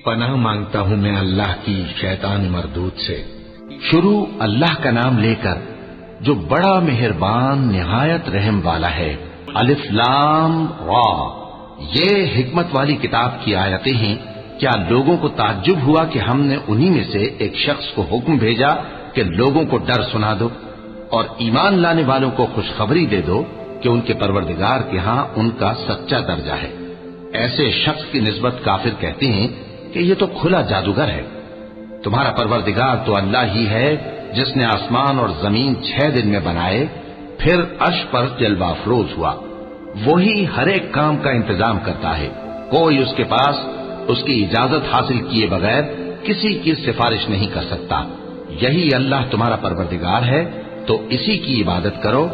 پناہ مانگتا ہوں میں اللہ کی شیطان مردود سے۔ شروع اللہ کا نام لے کر جو بڑا مہربان نہایت رحم والا ہے۔ الف لام را، یہ حکمت والی کتاب کی آیتیں ہیں۔ کیا لوگوں کو تعجب ہوا کہ ہم نے انہی میں سے ایک شخص کو حکم بھیجا کہ لوگوں کو ڈر سنا دو اور ایمان لانے والوں کو خوشخبری دے دو کہ ان کے پروردگار کے ہاں ان کا سچا درجہ ہے۔ ایسے شخص کی نسبت کافر کہتے ہیں کہ یہ تو کھلا جادوگر ہے۔ تمہارا پروردگار تو اللہ ہی ہے جس نے آسمان اور زمین 6 دن میں بنائے، پھر عرش پر جلوہ افروز ہوا۔ وہی ہر ایک کام کا انتظام کرتا ہے، کوئی اس کے پاس اس کی اجازت حاصل کیے بغیر کسی کی سفارش نہیں کر سکتا۔ یہی اللہ تمہارا پروردگار ہے تو اسی کی عبادت کرو۔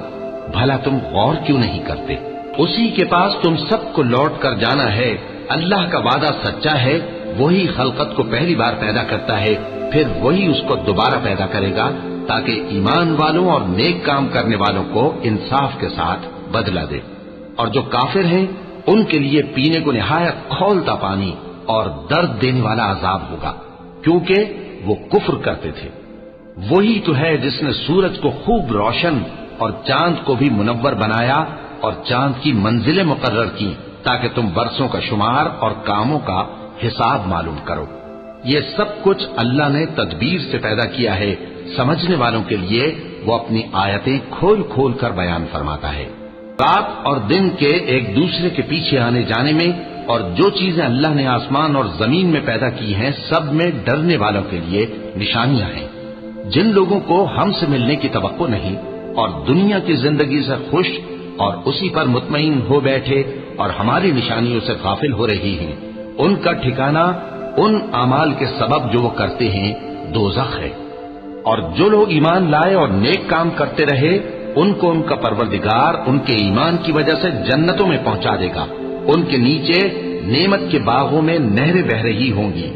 بھلا تم غور کیوں نہیں کرتے؟ اسی کے پاس تم سب کو لوٹ کر جانا ہے۔ اللہ کا وعدہ سچا ہے، وہی خلقت کو پہلی بار پیدا کرتا ہے، پھر وہی اس کو دوبارہ پیدا کرے گا تاکہ ایمان والوں اور نیک کام کرنے والوں کو انصاف کے ساتھ بدلہ دے۔ اور جو کافر ہیں ان کے لیے پینے کو نہایت کھولتا پانی اور درد دینے والا عذاب ہوگا، کیونکہ وہ کفر کرتے تھے۔ وہی تو ہے جس نے سورج کو خوب روشن اور چاند کو بھی منور بنایا اور چاند کی منزلیں مقرر کی تاکہ تم برسوں کا شمار اور کاموں کا حساب معلوم کرو۔ یہ سب کچھ اللہ نے تدبیر سے پیدا کیا ہے، سمجھنے والوں کے لیے وہ اپنی آیتیں کھول کھول کر بیان فرماتا ہے۔ رات اور دن کے ایک دوسرے کے پیچھے آنے جانے میں اور جو چیزیں اللہ نے آسمان اور زمین میں پیدا کی ہیں سب میں ڈرنے والوں کے لیے نشانیاں ہیں۔ جن لوگوں کو ہم سے ملنے کی توقع نہیں اور دنیا کی زندگی سے خوش اور اسی پر مطمئن ہو بیٹھے اور ہماری نشانیوں سے غافل ہو رہی ہیں، ان کا ٹھکانہ ان اعمال کے سبب جو وہ کرتے ہیں دوزخ ہے۔ اور جو لوگ ایمان لائے اور نیک کام کرتے رہے ان کو ان کا پروردگار ان کے ایمان کی وجہ سے جنتوں میں پہنچا دے گا۔ ان کے نیچے نعمت کے باغوں میں نہریں بہہ رہی ہوں گی۔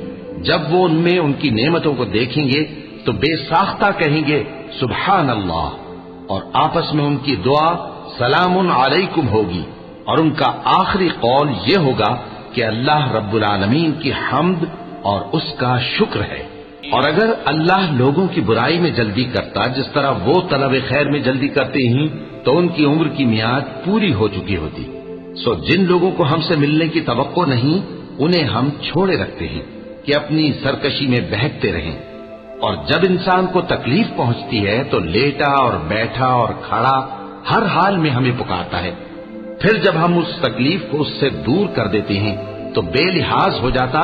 جب وہ ان میں ان کی نعمتوں کو دیکھیں گے تو بے ساختہ کہیں گے سبحان اللہ، اور آپس میں ان کی دعا سلام علیکم ہوگی، اور ان کا آخری قول یہ ہوگا کہ اللہ رب العالمین کی حمد اور اس کا شکر ہے۔ اور اگر اللہ لوگوں کی برائی میں جلدی کرتا جس طرح وہ طلب خیر میں جلدی کرتے ہیں تو ان کی عمر کی میعاد پوری ہو چکی ہوتی۔ سو جن لوگوں کو ہم سے ملنے کی توقع نہیں انہیں ہم چھوڑے رکھتے ہیں کہ اپنی سرکشی میں بہکتے رہیں۔ اور جب انسان کو تکلیف پہنچتی ہے تو لیٹا اور بیٹھا اور کھڑا ہر حال میں ہمیں پکارتا ہے، پھر جب ہم اس تکلیف کو اس سے دور کر دیتے ہیں تو بے لحاظ ہو جاتا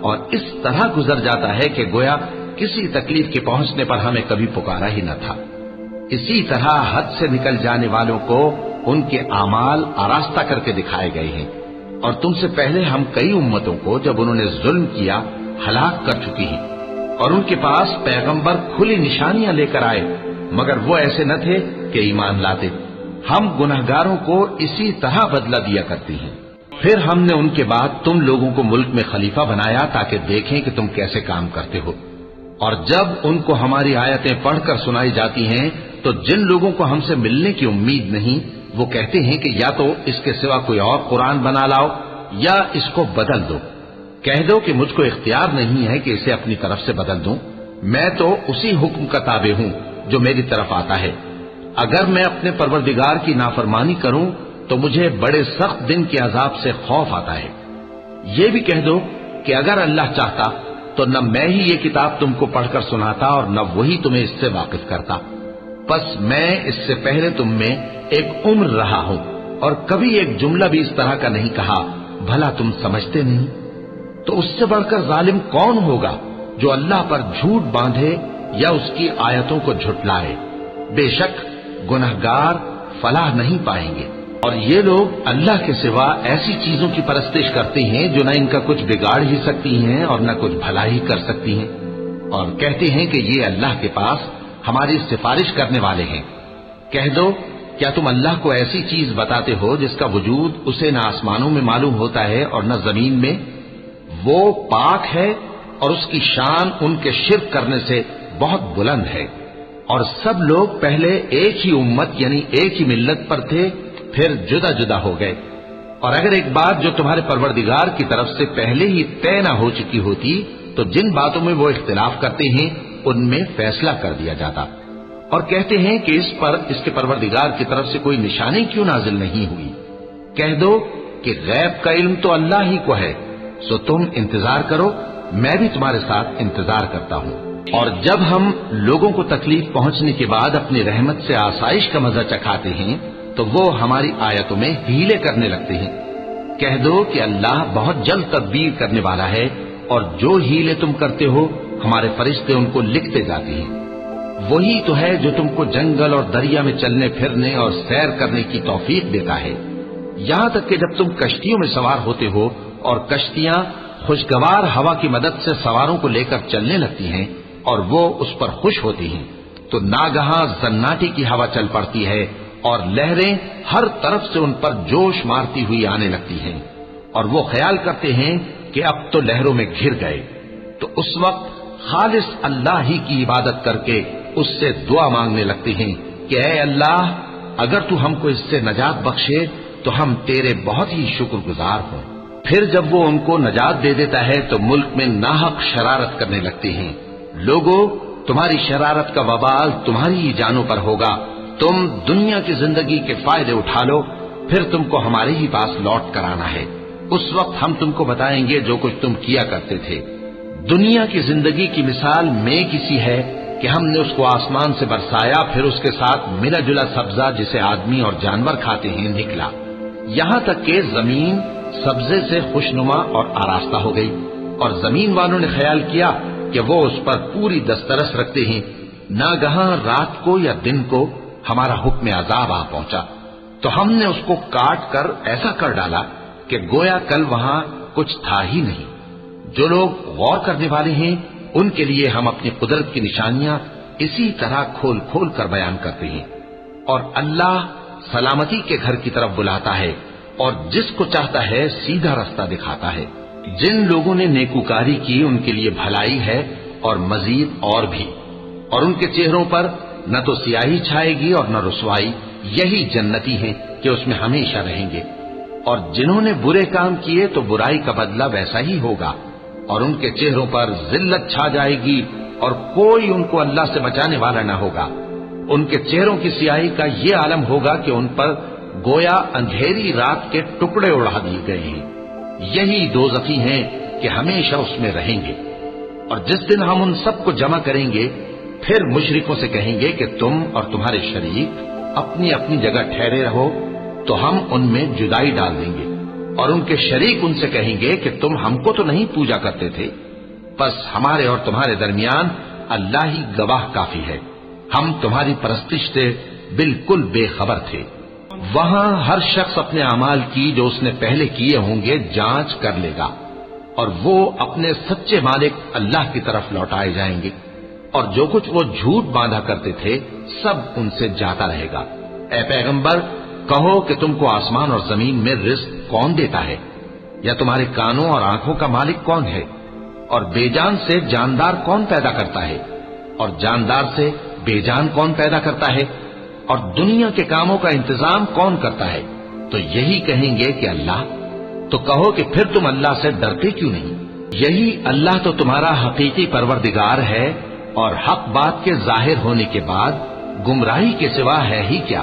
اور اس طرح گزر جاتا ہے کہ گویا کسی تکلیف کے پہنچنے پر ہمیں کبھی پکارا ہی نہ تھا۔ اسی طرح حد سے نکل جانے والوں کو ان کے اعمال آراستہ کر کے دکھائے گئے ہیں، اور تم سے پہلے ہم کئی امتوں کو جب انہوں نے ظلم کیا ہلاک کر چکی ہیں، اور ان کے پاس پیغمبر کھلی نشانیاں لے کر آئے مگر وہ ایسے نہ تھے کہ ایمان لاتے۔ ہم گنہگاروں کو اسی طرح بدلہ دیا کرتے ہیں۔ پھر ہم نے ان کے بعد تم لوگوں کو ملک میں خلیفہ بنایا تاکہ دیکھیں کہ تم کیسے کام کرتے ہو۔ اور جب ان کو ہماری آیتیں پڑھ کر سنائی جاتی ہیں تو جن لوگوں کو ہم سے ملنے کی امید نہیں وہ کہتے ہیں کہ یا تو اس کے سوا کوئی اور قرآن بنا لاؤ یا اس کو بدل دو۔ کہہ دو کہ مجھ کو اختیار نہیں ہے کہ اسے اپنی طرف سے بدل دوں، میں تو اسی حکم کا تابع ہوں جو میری طرف آتا ہے۔ اگر میں اپنے پروردگار کی نافرمانی کروں تو مجھے بڑے سخت دن کے عذاب سے خوف آتا ہے۔ یہ بھی کہہ دو کہ اگر اللہ چاہتا تو نہ میں ہی یہ کتاب تم کو پڑھ کر سناتا اور نہ وہی تمہیں اس سے واقف کرتا۔ بس میں اس سے پہلے تم میں ایک عمر رہا ہوں اور کبھی ایک جملہ بھی اس طرح کا نہیں کہا، بھلا تم سمجھتے نہیں؟ تو اس سے بڑھ کر ظالم کون ہوگا جو اللہ پر جھوٹ باندھے یا اس کی آیتوں کو جھٹلائے؟ بے شک گنہگار فلاح نہیں پائیں گے۔ اور یہ لوگ اللہ کے سوا ایسی چیزوں کی پرستش کرتے ہیں جو نہ ان کا کچھ بگاڑ ہی سکتی ہیں اور نہ کچھ بھلا ہی کر سکتی ہیں، اور کہتے ہیں کہ یہ اللہ کے پاس ہماری سفارش کرنے والے ہیں۔ کہہ دو کیا تم اللہ کو ایسی چیز بتاتے ہو جس کا وجود اسے نہ آسمانوں میں معلوم ہوتا ہے اور نہ زمین میں؟ وہ پاک ہے اور اس کی شان ان کے شرک کرنے سے بہت بلند ہے۔ اور سب لوگ پہلے ایک ہی امت یعنی ایک ہی ملت پر تھے، پھر جدا جدا ہو گئے۔ اور اگر ایک بات جو تمہارے پروردگار کی طرف سے پہلے ہی طے نہ ہو چکی ہوتی تو جن باتوں میں وہ اختلاف کرتے ہیں ان میں فیصلہ کر دیا جاتا. اور کہتے ہیں کہ اس پر اس کے پروردگار کی طرف سے کوئی نشانی کیوں نازل نہیں ہوئی. کہہ دو کہ غیب کا علم تو اللہ ہی کو ہے، سو تم انتظار کرو، میں بھی تمہارے ساتھ انتظار کرتا ہوں. اور جب ہم لوگوں کو تکلیف پہنچنے کے بعد اپنی رحمت سے آسائش کا مزہ چکھاتے ہیں تو وہ ہماری آیتوں میں ہیلے کرنے لگتے ہیں. کہہ دو کہ اللہ بہت جلد تدبیر کرنے والا ہے، اور جو ہیلے تم کرتے ہو ہمارے فرشتے ان کو لکھتے جاتے ہیں. وہی تو ہے جو تم کو جنگل اور دریا میں چلنے پھرنے اور سیر کرنے کی توفیق دیتا ہے، یہاں تک کہ جب تم کشتیوں میں سوار ہوتے ہو اور کشتیاں خوشگوار ہوا کی مدد سے سواروں کو لے کر چلنے لگتی ہیں اور وہ اس پر خوش ہوتی ہیں، تو ناگہاں زناٹی کی ہوا چل پڑتی ہے اور لہریں ہر طرف سے ان پر جوش مارتی ہوئی آنے لگتی ہیں، اور وہ خیال کرتے ہیں کہ اب تو لہروں میں گھر گئے. تو اس وقت خالص اللہ ہی کی عبادت کر کے اس سے دعا مانگنے لگتے ہیں کہ اے اللہ، اگر تو ہم کو اس سے نجات بخشے تو ہم تیرے بہت ہی شکر گزار ہوں. پھر جب وہ ان کو نجات دے دیتا ہے تو ملک میں ناحق شرارت کرنے لگتے ہیں. لوگوں، تمہاری شرارت کا وبال تمہاری ہی جانوں پر ہوگا. تم دنیا کی زندگی کے فائدے اٹھا لو، پھر تم کو ہمارے ہی پاس لوٹ کر آنا ہے. اس وقت ہم تم کو بتائیں گے جو کچھ تم کیا کرتے تھے. دنیا کی زندگی کی مثال میں کسی ہے کہ ہم نے اس کو آسمان سے برسایا، پھر اس کے ساتھ ملا جلا سبزہ جسے آدمی اور جانور کھاتے ہیں نکلا، یہاں تک کہ زمین سبزے سے خوشنما اور آراستہ ہو گئی. اور زمین والوں نے خیال کیا کہ وہ اس پر پوری دسترس رکھتے ہیں. ناگہاں رات کو یا دن کو ہمارا حکم عذاب آ پہنچا تو ہم نے اس کو کاٹ کر ایسا کر ڈالا کہ گویا کل وہاں کچھ تھا ہی نہیں. جو لوگ غور کرنے والے ہیں ان کے لیے ہم اپنی قدرت کی نشانیاں اسی طرح کھول کھول کر بیان کرتے ہیں. اور اللہ سلامتی کے گھر کی طرف بلاتا ہے اور جس کو چاہتا ہے سیدھا رستہ دکھاتا ہے. جن لوگوں نے نیکوکاری کی ان کے لیے بھلائی ہے اور مزید اور بھی، اور ان کے چہروں پر نہ تو سیاہی چھائے گی اور نہ رسوائی. یہی جنتی ہیں کہ اس میں ہمیشہ رہیں گے. اور جنہوں نے برے کام کیے تو برائی کا بدلہ ویسا ہی ہوگا، اور ان کے چہروں پر ذلت چھا جائے گی اور کوئی ان کو اللہ سے بچانے والا نہ ہوگا. ان کے چہروں کی سیاہی کا یہ عالم ہوگا کہ ان پر گویا اندھیری رات کے ٹکڑے اڑا دیے گئے ہیں. یہی دوزخی ہیں کہ ہمیشہ اس میں رہیں گے. اور جس دن ہم ان سب کو جمع کریں گے پھر مشرکوں سے کہیں گے کہ تم اور تمہارے شریک اپنی اپنی جگہ ٹھہرے رہو تو ہم ان میں جدائی ڈال دیں گے. اور ان کے شریک ان سے کہیں گے کہ تم ہم کو تو نہیں پوجا کرتے تھے، بس ہمارے اور تمہارے درمیان اللہ ہی گواہ کافی ہے، ہم تمہاری پرستش سے بالکل بے خبر تھے. وہاں ہر شخص اپنے اعمال کی جو اس نے پہلے کیے ہوں گے جانچ کر لے گا، اور وہ اپنے سچے مالک اللہ کی طرف لوٹائے جائیں گے. اور جو کچھ وہ جھوٹ باندھا کرتے تھے سب ان سے جاتا رہے گا. اے پیغمبر، کہو کہ تم کو آسمان اور زمین میں رزق کون دیتا ہے، یا تمہارے کانوں اور آنکھوں کا مالک کون ہے؟ اور بے جان سے جاندار کون پیدا کرتا ہے، اور جاندار سے بے جان کون پیدا کرتا ہے؟ اور دنیا کے کاموں کا انتظام کون کرتا ہے؟ تو یہی کہیں گے کہ اللہ. تو کہو کہ پھر تم اللہ سے ڈرتے کیوں نہیں؟ یہی اللہ تو تمہارا حقیقی پروردگار ہے، اور حق بات کے ظاہر ہونے کے بعد گمراہی کے سوا ہے ہی کیا؟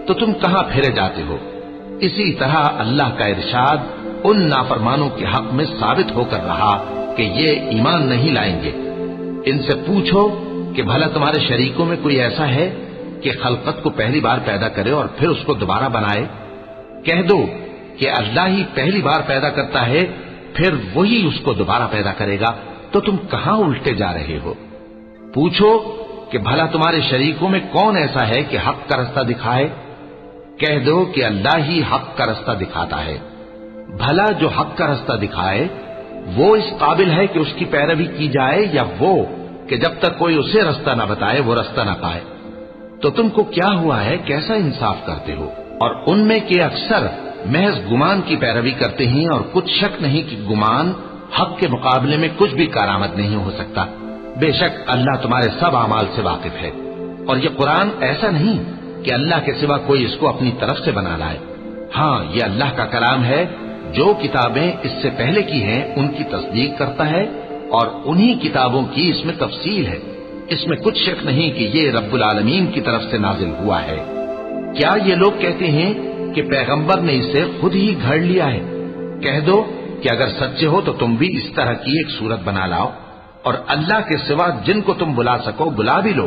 تو تم کہاں پھرے جاتے ہو؟ اسی طرح اللہ کا ارشاد ان نافرمانوں کے حق میں ثابت ہو کر رہا کہ یہ ایمان نہیں لائیں گے. ان سے پوچھو کہ بھلا تمہارے شریکوں میں کوئی ایسا ہے کہ خلقت کو پہلی بار پیدا کرے اور پھر اس کو دوبارہ بنائے؟ کہہ دو کہ اللہ ہی پہلی بار پیدا کرتا ہے پھر وہی اس کو دوبارہ پیدا کرے گا. تو تم کہاں الٹے جا رہے ہو؟ پوچھو کہ بھلا تمہارے شریکوں میں کون ایسا ہے کہ حق کا رستہ دکھائے؟ کہہ دو کہ اللہ ہی حق کا رستہ دکھاتا ہے. بھلا جو حق کا رستہ دکھائے وہ اس قابل ہے کہ اس کی پیروی کی جائے، یا وہ کہ جب تک کوئی اسے رستہ نہ بتائے وہ رستہ نہ پائے؟ تو تم کو کیا ہوا ہے، کیسا انصاف کرتے ہو؟ اور ان میں کے اکثر محض گمان کی پیروی کرتے ہیں، اور کچھ شک نہیں کہ گمان حق کے مقابلے میں کچھ بھی کارآمد نہیں ہو سکتا. بے شک اللہ تمہارے سب اعمال سے واقف ہے. اور یہ قرآن ایسا نہیں کہ اللہ کے سوا کوئی اس کو اپنی طرف سے بنا لائے. ہاں یہ اللہ کا کلام ہے، جو کتابیں اس سے پہلے کی ہیں ان کی تصدیق کرتا ہے، اور انہی کتابوں کی اس میں تفصیل ہے۔ اس میں کچھ شک نہیں کہ یہ رب العالمین کی طرف سے نازل ہوا ہے۔ کیا یہ لوگ کہتے ہیں کہ پیغمبر نے اسے خود ہی گھڑ لیا ہے؟ کہہ دو کہ اگر سچے ہو تو تم بھی اس طرح کی ایک صورت بنا لاؤ، اور اللہ کے سوا جن کو تم بلا سکو بلا بھی لو۔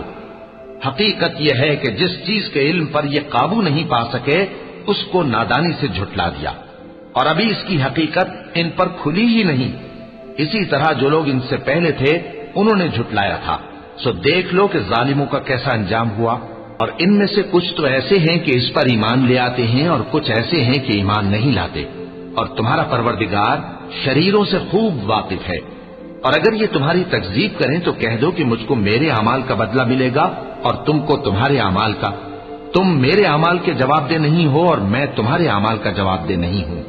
حقیقت یہ ہے کہ جس چیز کے علم پر یہ قابو نہیں پا سکے اس کو نادانی سے جھٹلا دیا، اور ابھی اس کی حقیقت ان پر کھلی ہی نہیں۔ اسی طرح جو لوگ ان سے پہلے تھے انہوں نے جھٹلایا تھا، سو دیکھ لو کہ ظالموں کا کیسا انجام ہوا۔ اور ان میں سے کچھ تو ایسے ہیں کہ اس پر ایمان لے آتے ہیں، اور کچھ ایسے ہیں کہ ایمان نہیں لاتے، اور تمہارا پروردگار شریروں سے خوب واقف ہے۔ اور اگر یہ تمہاری تکذیب کریں تو کہہ دو کہ مجھ کو میرے اعمال کا بدلہ ملے گا اور تم کو تمہارے اعمال کا۔ تم میرے اعمال کے جواب دہ نہیں ہو اور میں تمہارے اعمال کا جواب دہ نہیں ہوں۔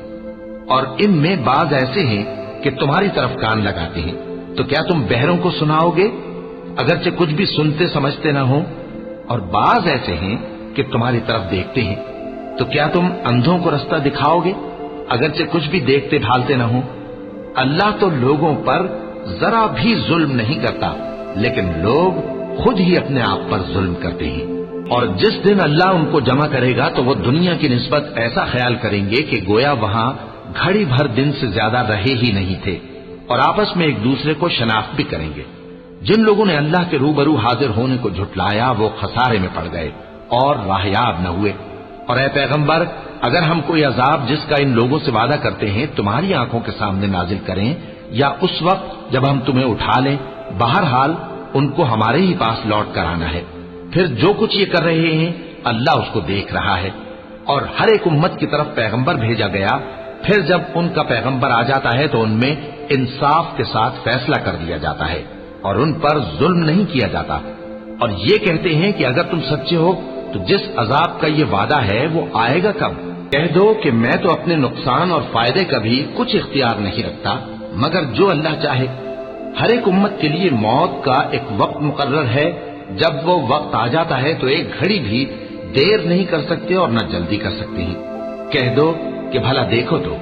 اور ان میں بعض ایسے ہیں کہ تمہاری طرف کان لگاتے ہیں، تو کیا تم بہروں کو سناؤ گے اگرچہ کچھ بھی سنتے سمجھتے نہ ہو؟ اور بعض ایسے ہیں کہ تمہاری طرف دیکھتے ہیں، تو کیا تم اندھوں کو رستہ دکھاؤ گے اگرچہ کچھ بھی دیکھتے بھالتے نہ ہو؟ اللہ تو لوگوں پر ذرا بھی ظلم نہیں کرتا، لیکن لوگ خود ہی اپنے آپ پر ظلم کرتے ہیں۔ اور جس دن اللہ ان کو جمع کرے گا تو وہ دنیا کی نسبت ایسا خیال کریں گے کہ گویا وہاں گھڑی بھر دن سے زیادہ رہے ہی نہیں تھے، اور آپس میں ایک دوسرے کو شناخت بھی کریں گے۔ جن لوگوں نے اللہ کے روبرو حاضر ہونے کو جھٹلایا وہ خسارے میں پڑ گئے اور راہیاب نہ ہوئے۔ اور اے پیغمبر، اگر ہم کوئی عذاب جس کا ان لوگوں سے وعدہ کرتے ہیں تمہاری آنکھوں کے سامنے نازل کریں یا اس وقت جب ہم تمہیں اٹھا لیں، بہرحال ان کو ہمارے ہی پاس لوٹ کر آنا ہے۔ پھر جو کچھ یہ کر رہے ہیں اللہ اس کو دیکھ رہا ہے۔ اور ہر ایک امت کی طرف پیغمبر بھیجا گیا، پھر جب ان کا پیغمبر آ جاتا ہے تو ان میں انصاف کے ساتھ فیصلہ کر دیا جاتا ہے اور ان پر ظلم نہیں کیا جاتا۔ اور یہ کہتے ہیں کہ اگر تم سچے ہو تو جس عذاب کا یہ وعدہ ہے وہ آئے گا کب؟ کہہ دو کہ میں تو اپنے نقصان اور فائدے کا بھی کچھ اختیار نہیں رکھتا مگر جو اللہ چاہے۔ ہر ایک امت کے لیے موت کا ایک وقت مقرر ہے، جب وہ وقت آ جاتا ہے تو ایک گھڑی بھی دیر نہیں کر سکتے اور نہ جلدی کر سکتے ہیں۔ کہہ دو کہ بھلا دیکھو تو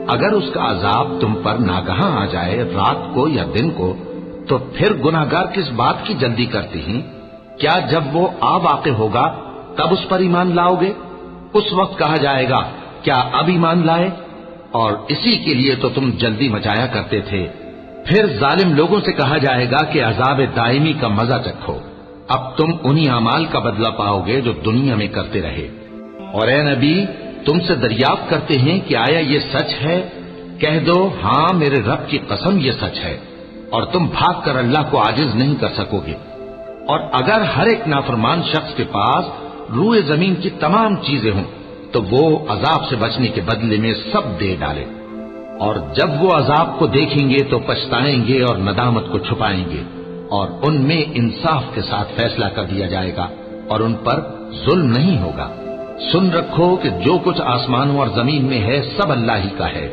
اگر اس کا عذاب تم پر ناگہاں آ جائے رات کو یا دن کو تو پھر گناہگار کس بات کی جلدی کرتے ہیں؟ کیا جب وہ آ واقع ہوگا تب اس پر ایمان لاؤ گے؟ اس وقت کہا جائے گا کیا اب ایمان لائے؟ اور اسی کے لیے تو تم جلدی مچایا کرتے تھے۔ پھر ظالم لوگوں سے کہا جائے گا کہ عذاب دائمی کا مزہ چکھو، اب تم انہی اعمال کا بدلہ پاؤ گے جو دنیا میں کرتے رہے۔ اور اے نبی، تم سے دریافت کرتے ہیں کہ آیا یہ سچ ہے؟ کہہ دو ہاں میرے رب کی قسم یہ سچ ہے، اور تم بھاگ کر اللہ کو عاجز نہیں کر سکو گے۔ اور اگر ہر ایک نافرمان شخص کے پاس روئے زمین کی تمام چیزیں ہوں تو وہ عذاب سے بچنے کے بدلے میں سب دے ڈالے، اور جب وہ عذاب کو دیکھیں گے تو پچھتائیں گے اور ندامت کو چھپائیں گے، اور ان میں انصاف کے ساتھ فیصلہ کر دیا جائے گا اور ان پر ظلم نہیں ہوگا۔ سن رکھو کہ جو کچھ آسمانوں اور زمین میں ہے سب اللہ ہی کا ہے۔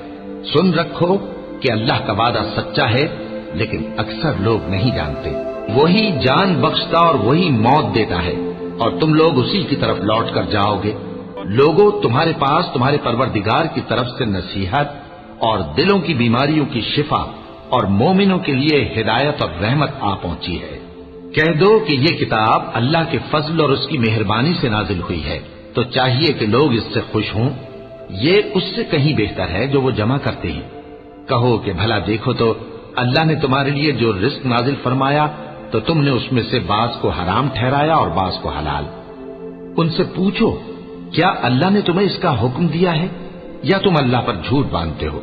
سن رکھو کہ اللہ کا وعدہ سچا ہے، لیکن اکثر لوگ نہیں جانتے۔ وہی جان بخشتا اور وہی موت دیتا ہے، اور تم لوگ اسی کی طرف لوٹ کر جاؤ گے۔ لوگوں، تمہارے پاس تمہارے پروردگار کی طرف سے نصیحت اور دلوں کی بیماریوں کی شفا اور مومنوں کے لیے ہدایت اور رحمت آ پہنچی ہے۔ کہہ دو کہ یہ کتاب اللہ کے فضل اور اس کی مہربانی سے نازل ہوئی ہے، تو چاہیے کہ لوگ اس سے خوش ہوں۔ یہ اس سے کہیں بہتر ہے جو وہ جمع کرتے ہیں۔ کہو کہ بھلا دیکھو تو اللہ نے تمہارے لیے جو رزق نازل فرمایا تو تم نے اس میں سے بعض کو حرام ٹھہرایا اور بعض کو حلال۔ ان سے پوچھو کیا اللہ نے تمہیں اس کا حکم دیا ہے یا تم اللہ پر جھوٹ باندھتے ہو؟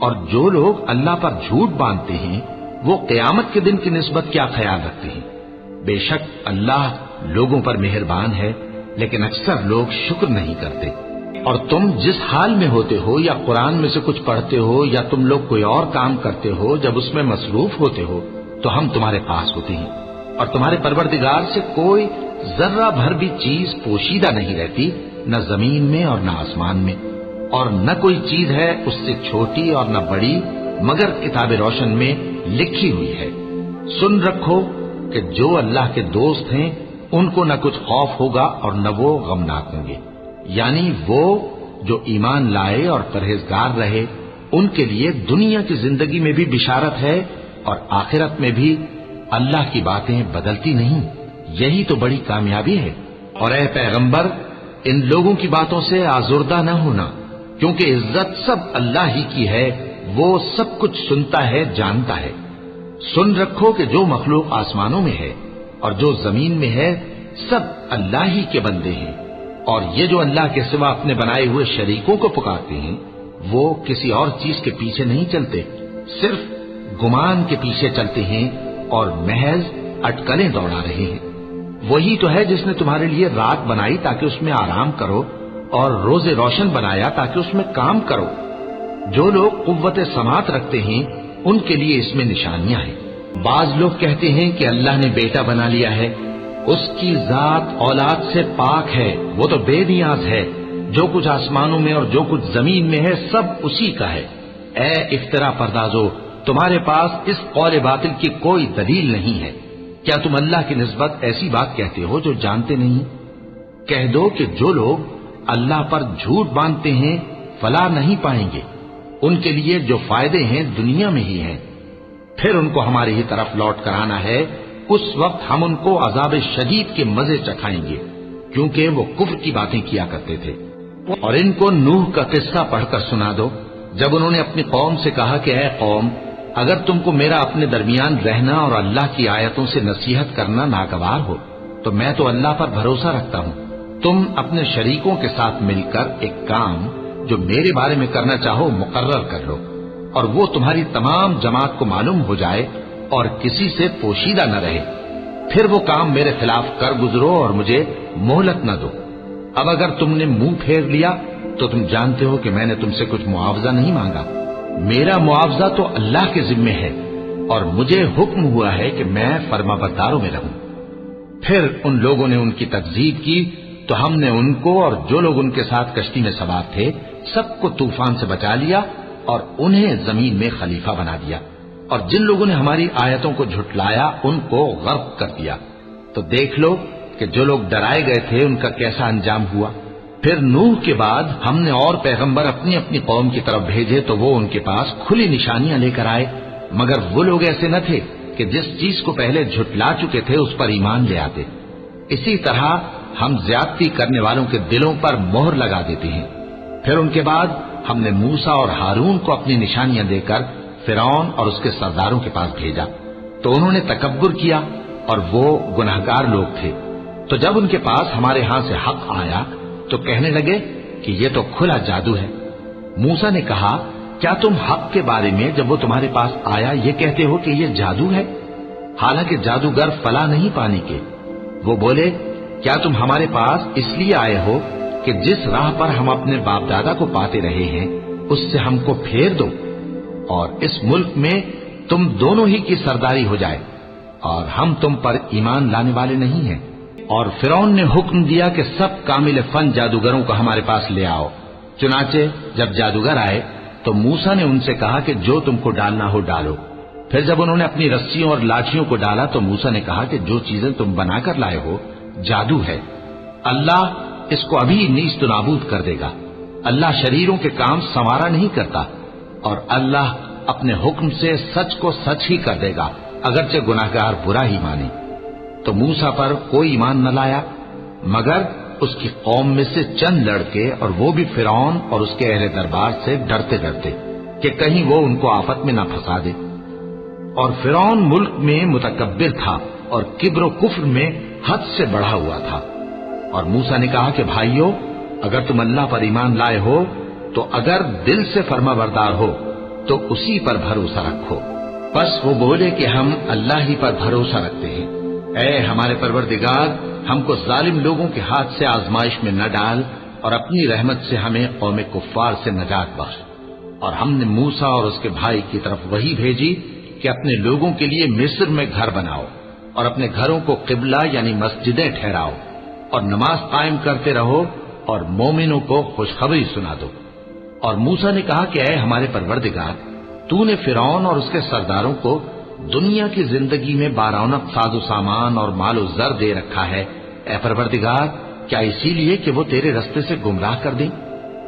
اور جو لوگ اللہ پر جھوٹ باندھتے ہیں وہ قیامت کے دن کی نسبت کیا خیال رکھتے ہیں؟ بے شک اللہ لوگوں پر مہربان ہے، لیکن اکثر لوگ شکر نہیں کرتے۔ اور تم جس حال میں ہوتے ہو یا قرآن میں سے کچھ پڑھتے ہو یا تم لوگ کوئی اور کام کرتے ہو، جب اس میں مصروف ہوتے ہو تو ہم تمہارے پاس ہوتے ہیں، اور تمہارے پروردگار سے کوئی ذرہ بھر بھی چیز پوشیدہ نہیں رہتی، نہ زمین میں اور نہ آسمان میں، اور نہ کوئی چیز ہے اس سے چھوٹی اور نہ بڑی مگر کتاب روشن میں لکھی ہوئی ہے۔ سن رکھو کہ جو اللہ کے دوست ہیں ان کو نہ کچھ خوف ہوگا اور نہ وہ غمناک ہوں گے، یعنی وہ جو ایمان لائے اور پرہیزگار رہے ان کے لیے دنیا کی زندگی میں بھی بشارت ہے اور آخرت میں بھی اللہ کی باتیں بدلتی نہیں. یہی تو بڑی کامیابی ہے. اور اے پیغمبر ان لوگوں کی باتوں سے آزردہ نہ ہونا کیونکہ عزت سب اللہ ہی کی ہے. وہ سب کچھ سنتا ہے جانتا ہے. سن رکھو کہ جو مخلوق آسمانوں میں ہے اور جو زمین میں ہے سب اللہ ہی کے بندے ہیں. اور یہ جو اللہ کے سوا اپنے بنائے ہوئے شریکوں کو پکارتے ہیں وہ کسی اور چیز کے پیچھے نہیں چلتے, صرف گمان کے پیچھے چلتے ہیں اور محض اٹکلیں دوڑا رہے ہیں. وہی تو ہے جس نے تمہارے لیے رات بنائی تاکہ اس میں آرام کرو اور روز روشن بنایا تاکہ اس میں کام کرو. جو لوگ قوت سماعت رکھتے ہیں ان کے لیے اس میں نشانیاں ہیں. بعض لوگ کہتے ہیں کہ اللہ نے بیٹا بنا لیا ہے. اس کی ذات اولاد سے پاک ہے, وہ تو بے نیاز ہے. جو کچھ آسمانوں میں اور جو کچھ زمین میں ہے سب اسی کا ہے. اے افترا پردازو, تمہارے پاس اس قول باطل کی کوئی دلیل نہیں ہے. کیا تم اللہ کی نسبت ایسی بات کہتے ہو جو جانتے نہیں؟ کہہ دو کہ جو لوگ اللہ پر جھوٹ باندھتے ہیں فلاح نہیں پائیں گے. ان کے لیے جو فائدے ہیں دنیا میں ہی ہیں, پھر ان کو ہماری ہی طرف لوٹ کر آنا ہے. اس وقت ہم ان کو عذاب شدید کے مزے چکھائیں گے کیونکہ وہ کفر کی باتیں کیا کرتے تھے. اور ان کو نوح کا قصہ پڑھ کر سنا دو جب انہوں نے اپنی قوم سے کہا کہ اے قوم, اگر تم کو میرا اپنے درمیان رہنا اور اللہ کی آیتوں سے نصیحت کرنا ناگوار ہو تو میں تو اللہ پر بھروسہ رکھتا ہوں. تم اپنے شریکوں کے ساتھ مل کر ایک کام جو میرے بارے میں کرنا چاہو مقرر کر لو اور وہ تمہاری تمام جماعت کو معلوم ہو جائے اور کسی سے پوشیدہ نہ رہے. پھر وہ کام میرے خلاف کر گزرو اور مجھے مہلت نہ دو. اب اگر تم نے منہ پھیر لیا تو تم جانتے ہو کہ میں نے تم سے کچھ معاوضہ نہیں مانگا. میرا معاوضہ تو اللہ کے ذمے ہے اور مجھے حکم ہوا ہے کہ میں فرما برداروں میں رہوں. پھر ان لوگوں نے ان کی تکذیب کی تو ہم نے ان کو اور جو لوگ ان کے ساتھ کشتی میں سوار تھے سب کو طوفان سے بچا لیا اور انہیں زمین میں خلیفہ بنا دیا. اور جن لوگوں نے ہماری آیتوں کو جھٹلایا ان کو غرق کر دیا. تو دیکھ لو کہ جو لوگ ڈرائے گئے تھے ان کا کیسا انجام ہوا. پھر نوح کے بعد ہم نے اور پیغمبر اپنی اپنی قوم کی طرف بھیجے تو وہ ان کے پاس کھلی نشانیاں لے کر آئے, مگر وہ لوگ ایسے نہ تھے کہ جس چیز کو پہلے جھٹلا چکے تھے اس پر ایمان لے آتے. اسی طرح ہم زیادتی کرنے والوں کے دلوں پر مہر لگا دیتے ہیں. پھر ان کے بعد ہم نے موسیٰ اور ہارون کو اپنی نشانیاں دے کر فرعون اور اس کے سرداروں کے پاس بھیجا تو انہوں نے تکبر کیا اور وہ گناہگار لوگ تھے. تو جب ان کے پاس ہمارے ہاں سے حق آیا تو کہنے لگے کہ یہ تو کھلا جادو ہے. موسیٰ نے کہا کیا تم حق کے بارے میں جب وہ تمہارے پاس آیا یہ کہتے ہو کہ یہ جادو ہے, حالانکہ جادوگر فلاح نہیں پانے کے. وہ بولے کیا تم ہمارے پاس اس لیے آئے ہو کہ جس راہ پر ہم اپنے باپ دادا کو پاتے رہے ہیں اس سے ہم کو پھیر دو اور اس ملک میں تم دونوں ہی کی سرداری ہو جائے اور ہم تم پر ایمان لانے والے نہیں ہیں. اور فرعون نے حکم دیا کہ سب کامل فن جادوگروں کو ہمارے پاس لے آؤ. چنانچہ جب جادوگر آئے تو موسیٰ نے ان سے کہا کہ جو تم کو ڈالنا ہو ڈالو. پھر جب انہوں نے اپنی رسیوں اور لاٹھیوں کو ڈالا تو موسیٰ نے کہا کہ جو چیزیں تم بنا کر لائے ہو جادو ہے. اللہ اس کو ابھی نیست و نابود کر دے گا. اللہ شریروں کے کام سنوارا نہیں کرتا اور اللہ اپنے حکم سے سچ کو سچ ہی کر دے گا اگرچہ گناہگار برا ہی مانے. تو موسیٰ پر کوئی ایمان نہ لایا مگر اس کی قوم میں سے چند لڑکے, اور وہ بھی فرعون اور اس کے اہل دربار سے ڈرتے ڈرتے کہ کہیں وہ ان کو آفت میں نہ پھنسا دے. اور فرعون ملک میں متکبر تھا اور کبر و کفر میں حد سے بڑھا ہوا تھا. اور موسیٰ نے کہا کہ بھائیو اگر تم اللہ پر ایمان لائے ہو تو اگر دل سے فرما بردار ہو تو اسی پر بھروسہ رکھو. بس وہ بولے کہ ہم اللہ ہی پر بھروسہ رکھتے ہیں. اے ہمارے پروردگار ہم کو ظالم لوگوں کے ہاتھ سے آزمائش میں نہ ڈال اور اپنی رحمت سے ہمیں قوم کفار سے نجات بخش. اور ہم نے موسیٰ اور اس کے بھائی کی طرف وہی بھیجی کہ اپنے لوگوں کے لیے مصر میں گھر بناؤ اور اپنے گھروں کو قبلہ یعنی مسجدیں ٹھہراؤ اور نماز قائم کرتے رہو اور مومنوں کو خوشخبری سنا دو. اور موسیٰ نے کہا کہ اے ہمارے پروردگار تو نے فرعون اور اس کے سرداروں کو دنیا کی زندگی میں بارونق ساز و سامان اور مال و زر دے رکھا ہے. اے پروردگار کیا اسی لیے کہ وہ تیرے رستے سے گمراہ کر دیں؟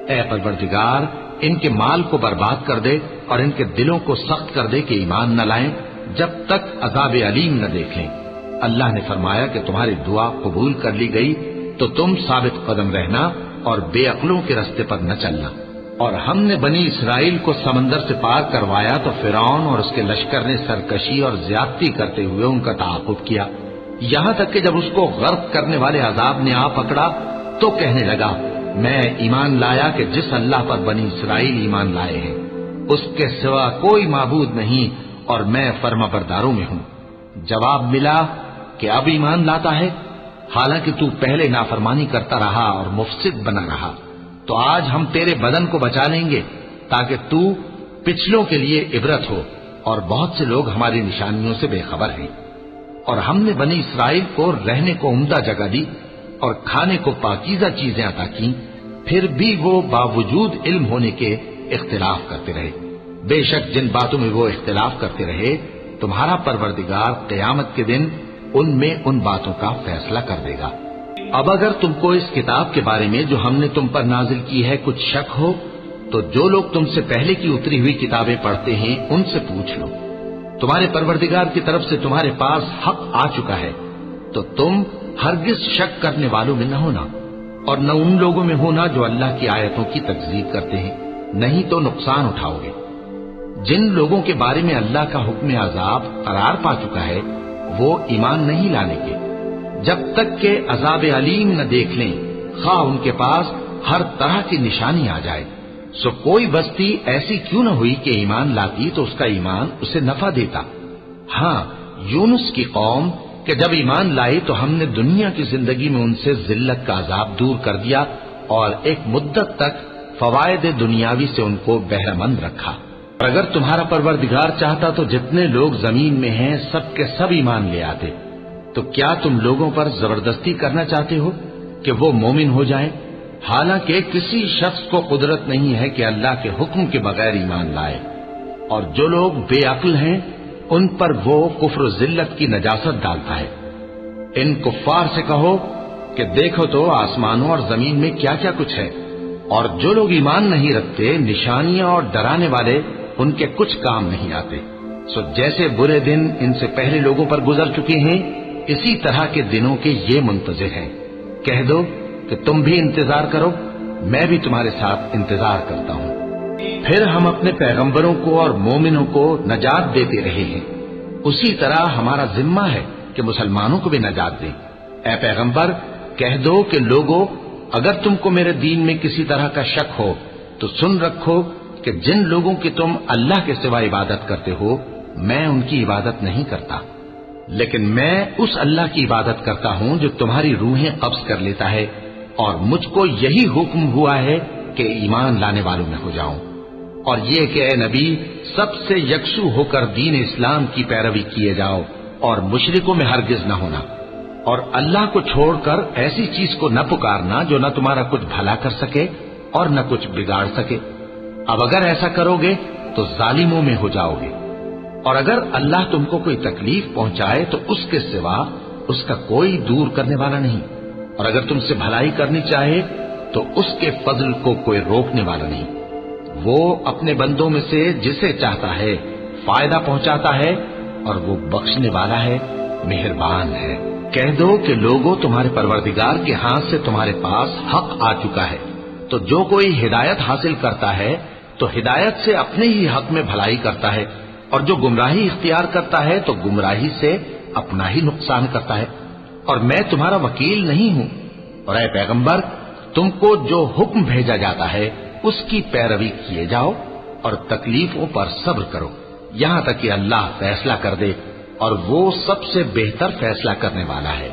اے پروردگار ان کے مال کو برباد کر دے اور ان کے دلوں کو سخت کر دے کہ ایمان نہ لائیں جب تک عذاب علیم نہ دیکھ لیں۔ اللہ نے فرمایا کہ تمہاری دعا قبول کر لی گئی تو تم ثابت قدم رہنا اور بے عقلوں کے راستے پر نہ چلنا۔ اور ہم نے بنی اسرائیل کو سمندر سے پار کروایا تو فرعون اور اس کے لشکر نے سرکشی اور زیادتی کرتے ہوئے ان کا تعاقب کیا، یہاں تک کہ جب اس کو غرق کرنے والے عذاب نے آ پکڑا تو کہنے لگا میں ایمان لایا کہ جس اللہ پر بنی اسرائیل ایمان لائے ہیں اس کے سوا کوئی معبود نہیں اور میں فرما برداروں میں ہوں۔ جواب ملا کہ اب ایمان لاتا ہے حالانکہ تو پہلے نافرمانی کرتا رہا اور مفسد بنا رہا، تو آج ہم تیرے بدن کو بچا لیں گے تاکہ تو پچھلوں کے لیے عبرت ہو، اور بہت سے لوگ ہماری نشانیوں سے بے خبر ہیں۔ اور ہم نے بنی اسرائیل کو رہنے کو عمدہ جگہ دی اور کھانے کو پاکیزہ چیزیں عطا کی، پھر بھی وہ باوجود علم ہونے کے اختلاف کرتے رہے۔ بے شک جن باتوں میں وہ اختلاف کرتے رہے تمہارا پروردگار قیامت کے دن ان میں ان باتوں کا فیصلہ کر دے گا۔ اب اگر تم کو اس کتاب کے بارے میں جو ہم نے تم پر نازل کی ہے کچھ شک ہو تو جو لوگ تم سے پہلے کی اتری ہوئی کتابیں پڑھتے ہیں ان سے پوچھ لو، تمہارے پروردگار کی طرف سے تمہارے پاس حق آ چکا ہے تو تم ہرگز شک کرنے والوں میں نہ ہونا، اور نہ ان لوگوں میں ہونا جو اللہ کی آیتوں کی تکذیب کرتے ہیں، نہیں تو نقصان اٹھاؤ گے۔ جن لوگوں کے بارے میں اللہ کا حکم عذاب قرار پا چکا ہے وہ ایمان نہیں لانے کے جب تک کہ عذاب علیم نہ دیکھ لیں، خواہ ان کے پاس ہر طرح کی نشانی آ جائے۔ سو کوئی بستی ایسی کیوں نہ ہوئی کہ ایمان لاتی تو اس کا ایمان اسے نفع دیتا۔ ہاں یونس کی قوم کہ جب ایمان لائی تو ہم نے دنیا کی زندگی میں ان سے ذلت کا عذاب دور کر دیا اور ایک مدت تک فوائد دنیاوی سے ان کو بہرہ مند رکھا۔ اور اگر تمہارا پروردگار چاہتا تو جتنے لوگ زمین میں ہیں سب کے سب ایمان لے آتے، تو کیا تم لوگوں پر زبردستی کرنا چاہتے ہو کہ وہ مومن ہو جائیں؟ حالانکہ کسی شخص کو قدرت نہیں ہے کہ اللہ کے حکم کے بغیر ایمان لائے، اور جو لوگ بے عقل ہیں ان پر وہ کفر و ذلت کی نجاست ڈالتا ہے۔ ان کفار سے کہو کہ دیکھو تو آسمانوں اور زمین میں کیا کیا کچھ ہے، اور جو لوگ ایمان نہیں رکھتے نشانیاں اور ڈرانے والے ان کے کچھ کام نہیں آتے۔ سو جیسے برے دن ان سے پہلے لوگوں پر گزر چکے ہیں اسی طرح کے دنوں کے یہ منتظر ہیں۔ کہہ دو کہ تم بھی انتظار کرو، میں بھی تمہارے ساتھ انتظار کرتا ہوں۔ پھر ہم اپنے پیغمبروں کو اور مومنوں کو نجات دیتے رہے ہیں، اسی طرح ہمارا ذمہ ہے کہ مسلمانوں کو بھی نجات دیں۔ اے پیغمبر کہہ دو کہ لوگو اگر تم کو میرے دین میں کسی طرح کا شک ہو تو سن رکھو کہ جن لوگوں کی تم اللہ کے سوا عبادت کرتے ہو میں ان کی عبادت نہیں کرتا، لیکن میں اس اللہ کی عبادت کرتا ہوں جو تمہاری روحیں قبض کر لیتا ہے، اور مجھ کو یہی حکم ہوا ہے کہ ایمان لانے والوں میں ہو جاؤں، اور یہ کہ اے نبی سب سے یکسو ہو کر دین اسلام کی پیروی کیے جاؤ اور مشرکوں میں ہرگز نہ ہونا، اور اللہ کو چھوڑ کر ایسی چیز کو نہ پکارنا جو نہ تمہارا کچھ بھلا کر سکے اور نہ کچھ بگاڑ سکے۔ اب اگر ایسا کرو گے تو ظالموں میں ہو جاؤ گے، اور اگر اللہ تم کو کوئی تکلیف پہنچائے تو اس کے سوا اس کا کوئی دور کرنے والا نہیں، اور اگر تم سے بھلائی کرنی چاہے تو اس کے فضل کو کوئی روکنے والا نہیں۔ وہ اپنے بندوں میں سے جسے چاہتا ہے فائدہ پہنچاتا ہے اور وہ بخشنے والا ہے، مہربان ہے۔ کہہ دو کہ لوگوں تمہارے پروردگار کے ہاتھ سے تمہارے پاس حق آ چکا ہے، تو جو کوئی ہدایت حاصل کرتا ہے تو ہدایت سے اپنے ہی حق میں بھلائی کرتا ہے، اور جو گمراہی اختیار کرتا ہے تو گمراہی سے اپنا ہی نقصان کرتا ہے، اور میں تمہارا وکیل نہیں ہوں۔ اور اے پیغمبر تم کو جو حکم بھیجا جاتا ہے اس کی پیروی کیے جاؤ اور تکلیفوں پر صبر کرو یہاں تک کہ اللہ فیصلہ کر دے، اور وہ سب سے بہتر فیصلہ کرنے والا ہے۔